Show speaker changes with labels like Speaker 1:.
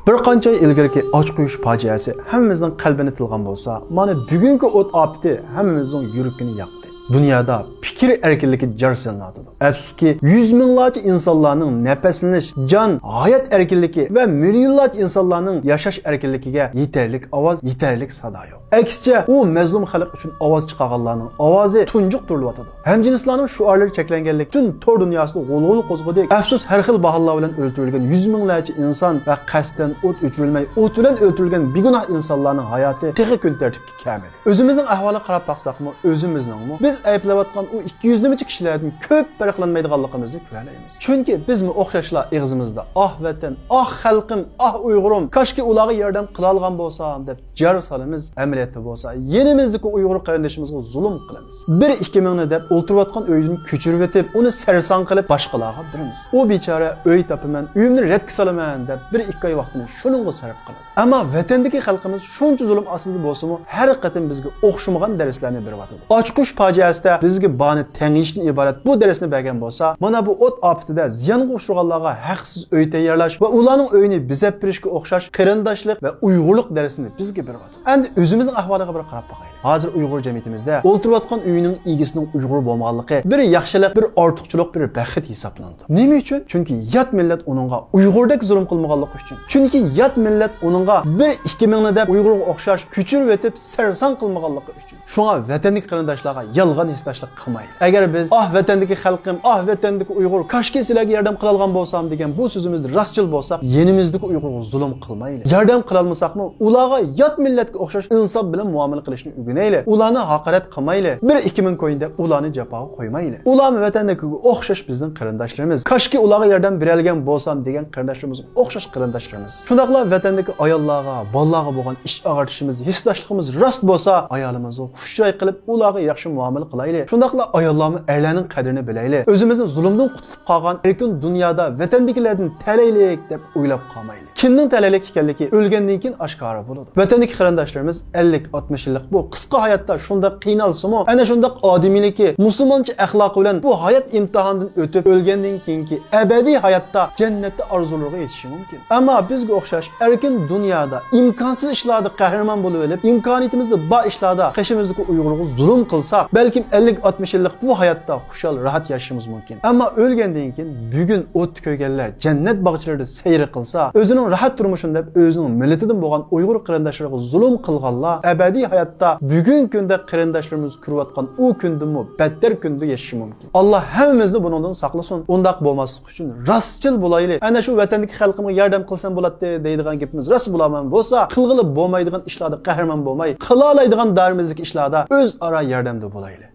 Speaker 1: Bir qancha ilgirki och qo'yish fojiasi hammamizning qalbini tilgan bo'lsa, mana bugungi o't opiti hammamizning yurakini yoqdi. Dünyada fikir erkinligi jarsilanadi. Afsuski, yüz minglarca insonlarning nafaslanish, jon, hayot erkinligi va millionlarcha insonlarning yashash erkinligiga yetarlik ovoz, yetarlik sado yo'q. Aksicha, u mazlum xalq uchun ovoz chiqarganlarning ovozi tunjuq turilyotadi. Hamjinslarning shuarlari cheklanganlik tun tor dunyosida g'ulg'ul qo'zg'adi. Afsus, har xil baholar bilan o'ldirilgan yüz minglarcha inson va qasddan o't o'chirilmay, o't bilan o'ldirilgan begunoh insonlarning hayoti texnik kun tartibga kamil. O'zimizning ahvoliga qarab baqsaqmi, o'zimizningmi biz ayplayotgan o 200 kishilardan ko'p farqlanmaydiganligimizni ko'ramiz. Chunki bizmi o'xshashlar ig'zimizda ah vatan, ah xalqim, ah uyg'urim, koshki ularga yordam qila olgan bo'lsam deb jar solamiz. Amaliyotda bo'lsa, yenimizdagi uyg'ur qarindishimizga zulm qilamiz. 1-2 mingni deb o'tirayotgan uydan ko'chirib o'tib, uni sarson qilib boshqalarga beramiz. O bechora uy topaman, uyimni radga solaman deb 1-2 oy vaqtini shuningga sarf qiladi. Ammo vatandagi xalqimiz shuncha zulm ostida bo'lsa-mu, har qatim bizga o'xshamagan darslarni beryapti. Ochqish fojiasida bizga bani tengishdan iborat bu darsni bergan bo'lsa, mana bu o't opitida ziyonga uchraganlarga haqsiz uy tayyorlash va ularning uyini bezab berishga o'xshash qarindoshlik va uyg'urlik darsini bizga beryapti. Endi o'zimizning ahvoliga bir qarab boqaylik. Hozir uyg'ur jamiyatimizda o'tirayotgan uyining egasining uyg'ur bo'lmaganligi bir yaxshilik, bir ortiqchilik, bir baxt hisoblanadi. Nima uchun? Chunki yot millat uningga uyg'urdek zulm qilmaganligi uchun. Chunki yot millat uningga 1-2 mingni deb uyg'urga o'xshash ko'chirib o'tib sarson qilmaganligi uchun. Shunga vatanlik qarindoshlarga yolg'on hisdoshlik qilmaydi. Agar biz ah vatandagi xalqim, ah vatandagi uyg'ur, koshki sizlarga yordam qila olgan bo'lsam degan bu so'zimizda rostchil bo'lsak, yenimizdagi uyg'urga zulm qilmaylik. Yordam qila olmasakmi, ularga yot millatga o'xshash insof bilan muomala qilishni o'rganaylik. Ularni haqorat qilmaylik. 1-2 ming qo'yinda ularni jafoga qo'ymaylik. Ularni vatandagiga o'xshash bizning qarindoshlarimiz. Koshki ularga yordam beralgan bo'lsam degan qarindoshlarimiz o'xshash qarindoshlarimiz. Shundaqla vatandagi ayollarga, bolalarga bo'lgan ish og'irtishimiz, hisdoshligimiz rost bo'lsa, ayolimizni xushroy qilib ularga yaxshi muomala qilaylik. Shundaqla ayollarni erlarning qadrini bilaylik. O'zimizni zulmdan qutulib qolgan erkin dunyoda vatandagilardan talaylik deb o'ylab qolmaylik. Kimning talaylik ekanligi o'lgandan keyin oshkora bo'ladi. Vatandagi qarindoshlarimiz 50-60 yillik bu qisqa hayotda shunda qiynalsa-mu, ana shunda odimiligi, musulmoncha axloqi bilan bu hayot imtihonidan o'tib o'lgandan keyingi abadiy hayotda jannatda orzularga yetishishi mumkin. Ammo bizga o'xshash erkin dunyoda imkonsiz ishlarda qahramon bo'lib olib, imkoniyatimizni bor ishlarda qishimizdagi uyg'urga zulm qilsak, balkim 50-60 yillik bu hayotda xushal, rahat yashashimiz mumkin. Ammo o'lgandan keyin bugun o't ko'yganlar jannat bog'chilarida sayr qilsa, o'zining rahat turmushini deb o'zining millatidan bo'lgan uyg'ur qarindoshlariga zulm qilganlar abadiy hayotda bugun kunda qarindoshlarimiz ko'rayotgan u kundimi battar kunda yashashi mumkin. Alloh hammamizni bundan saqlasin. Undaq bo'lmaslik uchun rostchil bo'laylik. Ana shu vatandagi xalqimga yordam qilsam bo'ladi deydigan gapimiz rost bo'laman bo'lsa, qilg'ilib bo'lmaydigan ishlarda qahramon bo'lmay, qila oladigan darimizdagi ishlarda o'zaro yordamda bo'laylik.